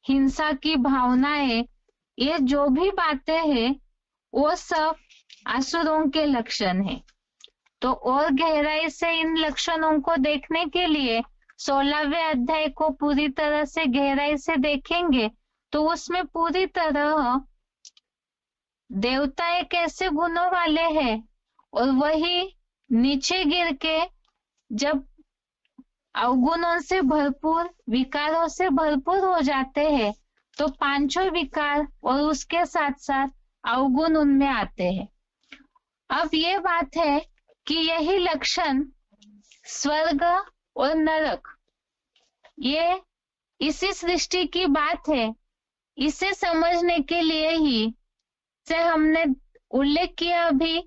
हिंसा की भावनाएं, ये जो भी बातें हैं वो सब असुरों के लक्षण हैं। तो और गहराई से इन लक्षणों को देखने के लिए 16वें अध्याय को पूरी तरह से गहराई से देखेंगे तो उसमें पूरी तरह देवता कैसे गुणों वाले हैं और वही नीचे गिर के जब अवगुणों से भरपूर, विकारों से भरपूर हो जाते हैं तो पांचों विकार और उसके साथ साथ अवगुण उनमें आते हैं। अब ये बात है कि यही लक्षण स्वर्ग और नरक, ये इसी सृष्टि की बात है। इसे समझने के लिए ही से हमने उल्लेख किया अभी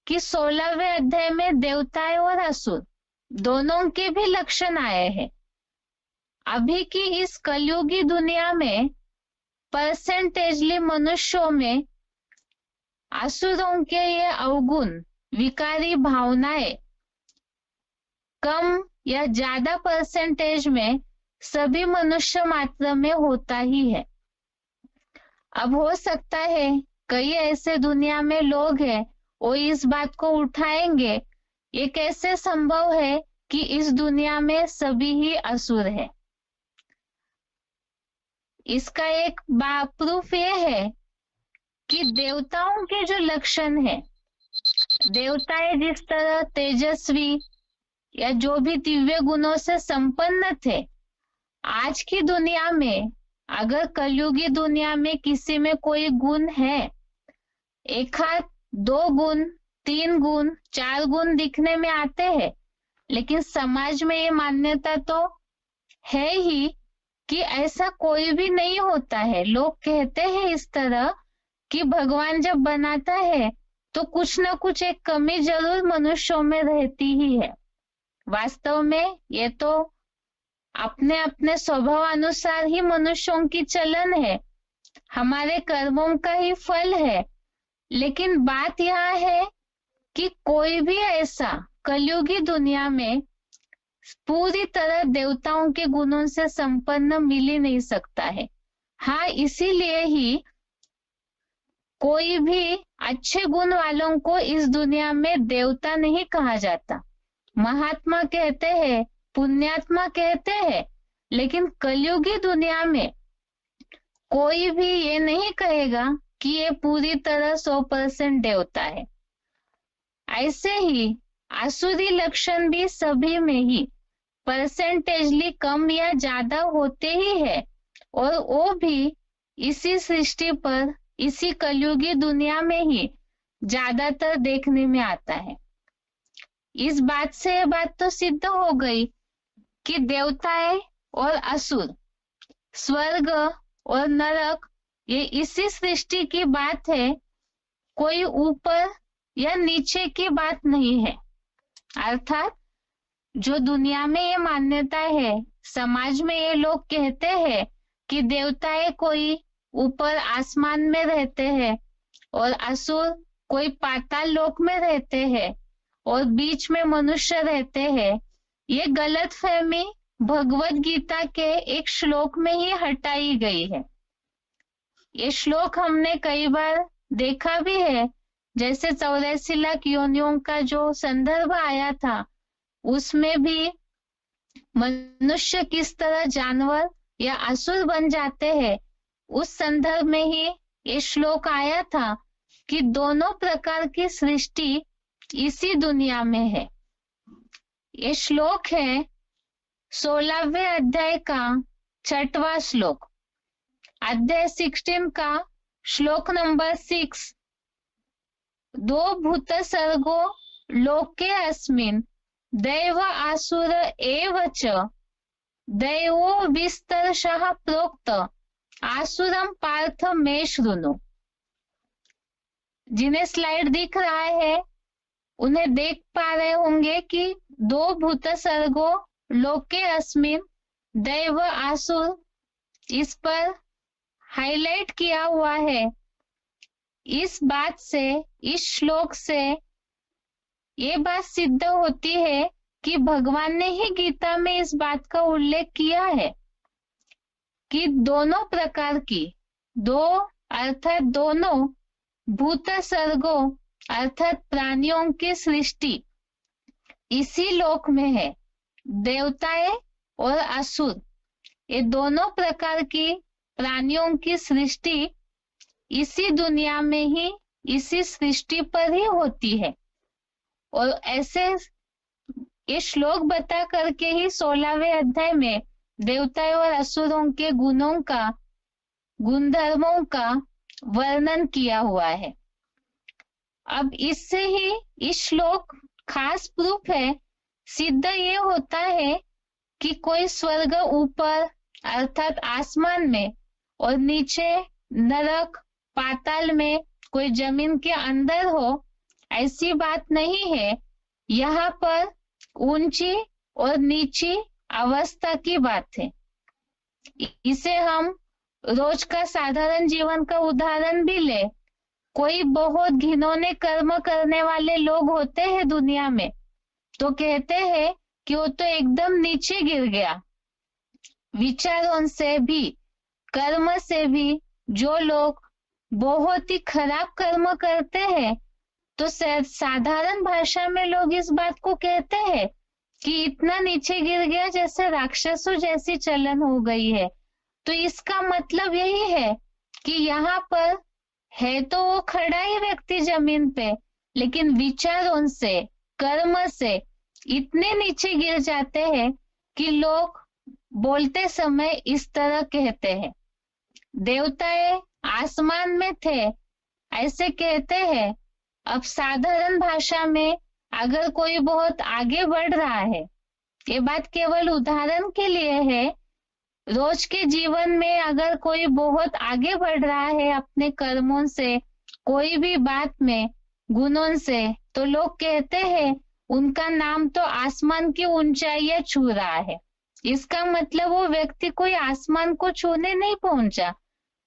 कि 16वें अध्याय में देवताएं और असुर दोनों के भी लक्षण आए हैं। अभी की इस कलयुगी दुनिया में परसेंटेजली मनुष्यों में असुरों के ये अवगुण, विकारी भावनाएं कम या ज्यादा परसेंटेज में सभी मनुष्य मात्र में होता ही है। अब हो सकता है कई ऐसे दुनिया में लोग हैं वो इस बात को उठाएंगे, ये कैसे संभव है कि इस दुनिया में सभी ही असुर है। इसका एक प्रूफ ये है कि देवताओं के जो लक्षण है, देवताएं जिस तरह तेजस्वी या जो भी दिव्य गुणों से संपन्न थे, आज की दुनिया में अगर कलयुगी दुनिया में किसी में कोई गुण है, एक हाथ, दो गुण, 3 गुण, 4 गुण दिखने में आते हैं, लेकिन समाज में ये मान्यता तो है ही कि ऐसा कोई भी नहीं होता है। लोग कहते हैं इस तरह कि भगवान जब बनाता है तो कुछ ना कुछ एक कमी जरूर मनुष्यों में रहती ही है। वास्तव में ये तो अपने अपने स्वभाव अनुसार ही मनुष्यों की चलन है, हमारे कर्मों का ही फल है। लेकिन बात यह है कि कोई भी ऐसा कलयुगी दुनिया में पूरी तरह देवताओं के गुणों से संपन्न मिल ही नहीं सकता है। हाँ, इसीलिए ही कोई भी अच्छे गुण वालों को इस दुनिया में देवता नहीं कहा जाता। महात्मा कहते हैं, पुण्यात्मा कहते हैं, लेकिन कलयुगी दुनिया में कोई भी ये नहीं कहेगा कि ये पूरी तरह 100% देवता है। ऐसे ही आसुरी लक्षण भी सभी में ही परसेंटेजली कम या ज्यादा होते ही है, और वो भी इसी सृष्टि पर, इसी कलयुगी दुनिया में ही ज्यादातर देखने में आता है। इस बात से ये बात तो सिद्ध हो गई कि देवताएं और असुर, स्वर्ग और नरक, ये इसी सृष्टि की बात है, कोई ऊपर या नीचे की बात नहीं है। अर्थात जो दुनिया में ये मान्यता है, समाज में ये लोग कहते हैं कि देवताएं कोई ऊपर आसमान में रहते हैं और असुर कोई पाताल लोक में रहते हैं और बीच में मनुष्य रहते हैं, ये गलतफहमी भगवत गीता के एक श्लोक में ही हटाई गई है। ये श्लोक हमने कई बार देखा भी है, जैसे 84 लाख योनियों का जो संदर्भ आया था, उसमें भी मनुष्य किस तरह जानवर या असुर बन जाते हैं, उस संदर्भ में ही ये श्लोक आया था कि दोनों प्रकार की सृष्टि इसी दुनिया में है। ये श्लोक है 16वें अध्याय का 6वां श्लोक, अध्याय 16 का श्लोक नंबर 6। दो भूत सर्गो लोके अस्मिन् दैव आसुर एव च दैवो विस्तरशः प्रोक्त आसुरम पार्थ मे शृणु। जिन्हें स्लाइड दिख रहा है उन्हें देख पा रहे होंगे कि दो भूत सर्गो लोके अस्मिन् दैव आसुर, इस पर हाईलाइट किया हुआ है। इस बात से, इस श्लोक से ये बात सिद्ध होती है कि भगवान ने ही गीता में इस बात का उल्लेख किया है कि दोनों प्रकार की, दो अर्थात दोनों, भूत सर्गो अर्थात प्राणियों की सृष्टि इसी लोक में है। देवताएं और असुर, ये दोनों प्रकार की प्राणियों की सृष्टि इसी दुनिया में ही, इसी सृष्टि पर ही होती है। और ऐसे ये श्लोक बता करके ही 16वें अध्याय में देवताओं और असुरों के गुणों का, गुणधर्मों का वर्णन किया हुआ है। अब इससे ही इस श्लोक खास प्रूफ है, सिद्ध ये होता है कि कोई स्वर्ग ऊपर अर्थात आसमान में और नीचे नरक पाताल में, कोई जमीन के अंदर हो, ऐसी बात नहीं है। यहाँ पर ऊंची और नीची अवस्था की बात है। इसे हम रोज का साधारण जीवन का उदाहरण भी ले, कोई बहुत घिनौने कर्म करने वाले लोग होते हैं दुनिया में, तो कहते हैं कि वो तो एकदम नीचे गिर गया। विचारों से भी, कर्म से भी जो लोग बहुत ही खराब कर्म करते हैं, तो साधारण भाषा में लोग इस बात को कहते हैं कि इतना नीचे गिर गया जैसे राक्षसों जैसी चलन हो गई है। तो इसका मतलब यही है कि यहाँ पर है तो वो खड़ा ही व्यक्ति जमीन पे, लेकिन विचारों से, कर्म से इतने नीचे गिर जाते हैं कि लोग बोलते समय इस तरह कहते हैं, देवताएं आसमान में थे, ऐसे कहते हैं। अब साधारण भाषा में अगर कोई बहुत आगे बढ़ रहा है, ये बात केवल उदाहरण के लिए है, रोज के जीवन में अगर कोई बहुत आगे बढ़ रहा है अपने कर्मों से, कोई भी बात में, गुणों से, तो लोग कहते हैं उनका नाम तो आसमान की ऊंचाइयां छू रहा है। इसका मतलब वो व्यक्ति कोई आसमान को छूने नहीं पहुंचा,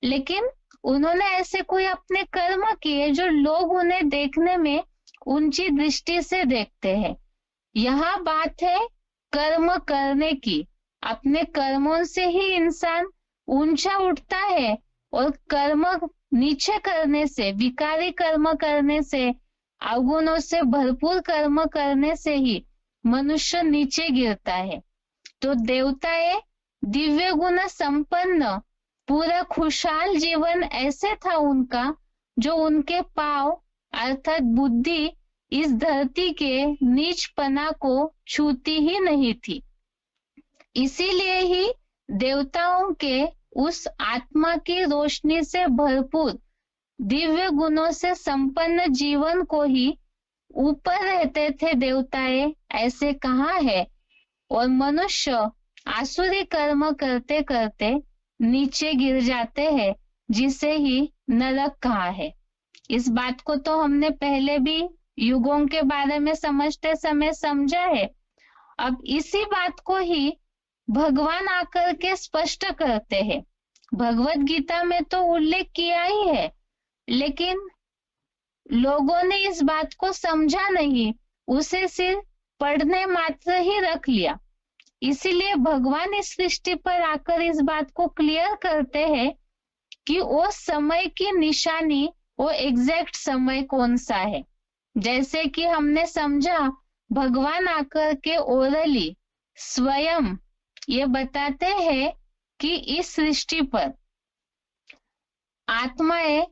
लेकिन उन्होंने ऐसे कोई अपने कर्म किए जो लोग उन्हें देखने में ऊंची दृष्टि से देखते हैं। यहाँ बात है कर्म करने की। अपने कर्मों से ही इंसान ऊंचा उठता है, और कर्म नीचे करने से, विकारी कर्म करने से, अवगुणों से भरपूर कर्म करने से ही मनुष्य नीचे गिरता है। तो देवताएं दिव्य गुण संपन्न, पूरा खुशहाल जीवन ऐसे था उनका, जो उनके पांव अर्थात बुद्धि इस धरती के नीचपना को छूती ही नहीं थी। इसीलिए ही देवताओं के उस आत्मा की रोशनी से भरपूर दिव्य गुणों से संपन्न जीवन को ही ऊपर रहते थे देवताएं, ऐसे कहा है, और मनुष्य आसुरी कर्म करते करते नीचे गिर जाते हैं, जिसे ही नरक कहा है। इस बात को तो हमने पहले भी युगों के बारे में समझते समय समझा है। अब इसी बात को ही भगवान आकर के स्पष्ट करते हैं। भगवत गीता में तो उल्लेख किया ही है, लेकिन लोगों ने इस बात को समझा नहीं, उसे सिर्फ पढ़ने मात्र ही रख लिया। इसीलिए भगवान इस सृष्टि पर आकर इस बात को क्लियर करते हैं कि वो समय की निशानी, वो एग्जैक्ट समय कौन सा है। जैसे कि हमने समझा, भगवान आकर के ओरली स्वयं ये बताते हैं कि इस सृष्टि पर आत्माएं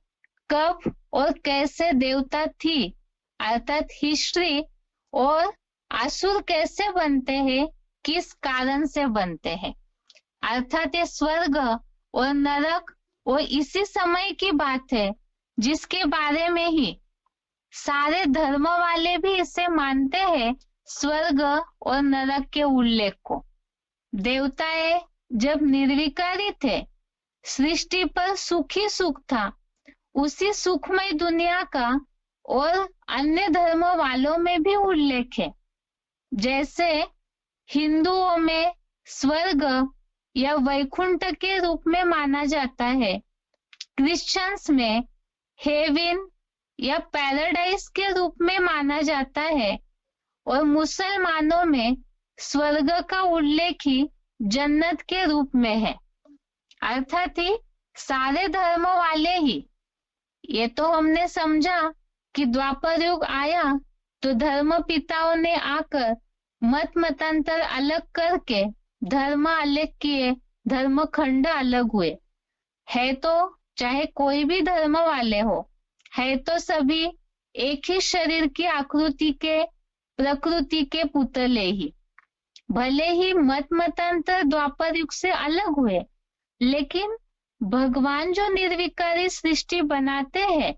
कब और कैसे देवता थी, अर्थात हिस्ट्री, और असुर कैसे बनते हैं, किस कारण से बनते हैं। अर्थात ये स्वर्ग और नरक वो इसी समय की बात है जिसके बारे में ही सारे धर्म वाले भी इसे मानते हैं, स्वर्ग और नरक के उल्लेख को। देवताएं जब निर्विकारी थे, सृष्टि पर सुख ही सुख था, उसी सुखमय दुनिया का और अन्य धर्म वालों में भी उल्लेख है। जैसे हिंदुओं में स्वर्ग या वैकुंठ के रूप में माना जाता है, क्रिश्चियंस में हेवन या पैराडाइज के रूप में माना जाता है, और मुसलमानों में स्वर्ग का उल्लेख ही जन्नत के रूप में है। अर्थात ही सारे धर्म वाले ही, ये तो हमने समझा कि द्वापर युग आया तो धर्म पिताओं ने आकर मत मतांतर अलग करके धर्म अलग किए, धर्म खंड अलग हुए। है तो चाहे कोई भी धर्म वाले हो, है तो सभी एक ही शरीर की आकृति के, प्रकृति के पुतले ही। भले ही मत मतांतर द्वापर युग से अलग हुए, लेकिन भगवान जो निर्विकारी सृष्टि बनाते हैं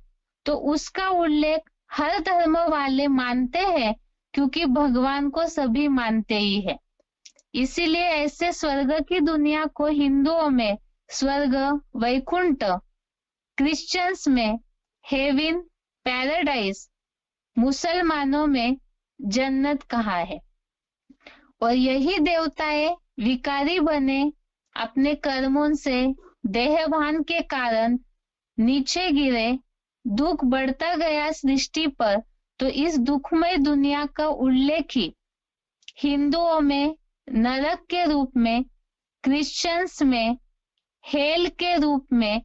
तो उसका उल्लेख हर धर्म वाले मानते हैं, क्योंकि भगवान को सभी मानते ही है। इसीलिए ऐसे स्वर्ग की दुनिया को हिंदुओं में स्वर्ग वैकुंठ, क्रिश्चियंस में हेवन पैराडाइज, मुसलमानों में जन्नत कहा है। और यही देवताएं विकारी बने, अपने कर्मों से देहभान के कारण नीचे गिरे, दुख बढ़ता गया सृष्टि पर, तो इस दुखमय दुनिया का उल्लेख ही हिंदुओं में नरक के रूप में, क्रिश्चियंस में हेल के रूप में,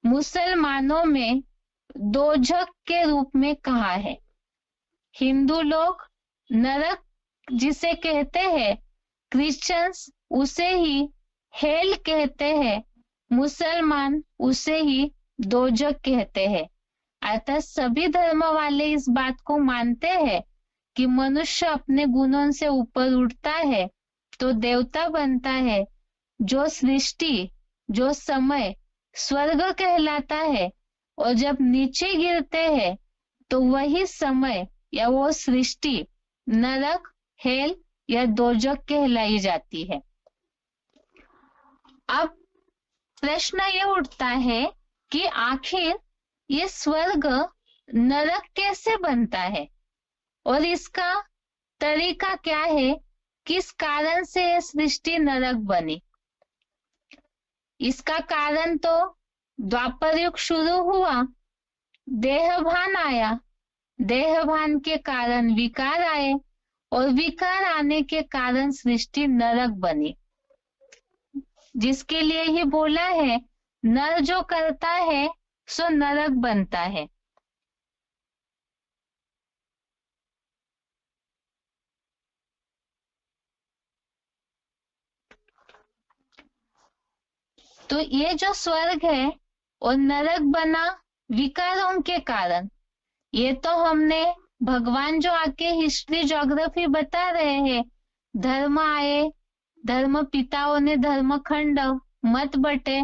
मुसलमानों में दोजख के रूप में कहा है। हिंदू लोग नरक जिसे कहते हैं, क्रिश्चियंस उसे ही हेल कहते हैं, मुसलमान उसे ही दोजख कहते हैं। अर्थात सभी धर्म वाले इस बात को मानते हैं कि मनुष्य अपने गुणों से ऊपर उठता है तो देवता बनता है, जो सृष्टि, जो समय स्वर्ग कहलाता है, और जब नीचे गिरते हैं तो वही समय या वो सृष्टि नरक, हेल या दोजख कहलाई जाती है। अब प्रश्न ये उठता है कि आखिर ये स्वर्ग नरक कैसे बनता है और इसका तरीका क्या है, किस कारण से ये सृष्टि नरक बनी। इसका कारण तो द्वापर युग शुरू हुआ, देहभान आया, देहभान के कारण विकार आए, और विकार आने के कारण सृष्टि नरक बनी, जिसके लिए ही बोला है नर जो करता है सो नरक बनता है। तो ये जो स्वर्ग है और नरक बना विकारों के कारण, ये तो हमने भगवान जो आके हिस्ट्री ज्योग्राफी बता रहे हैं, धर्म आए, धर्म पिताओं ने धर्मखंड मत बटे,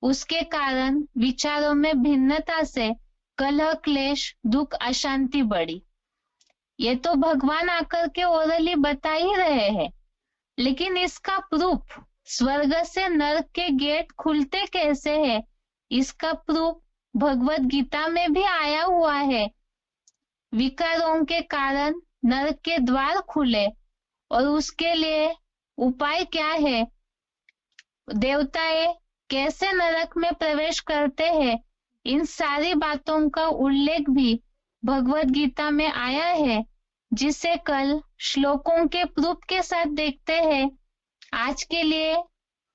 उसके कारण विचारों में भिन्नता से कलह, क्लेश, दुख, अशांति बढ़ी। ये तो भगवान आकर के ओरली बता ही रहे हैं, लेकिन इसका प्रूफ स्वर्ग से नरक के गेट खुलते कैसे है, इसका प्रूफ भगवत गीता में भी आया हुआ है। विकारों के कारण नरक के द्वार खुले और उसके लिए उपाय क्या है, देवताएं कैसे नरक में प्रवेश करते हैं, इन सारी बातों का उल्लेख भी भगवत गीता में आया है, जिसे कल श्लोकों के प्रूफ के साथ देखते हैं। आज के लिए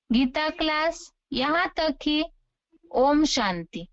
गीता क्लास यहाँ तक ही। ओम शांति।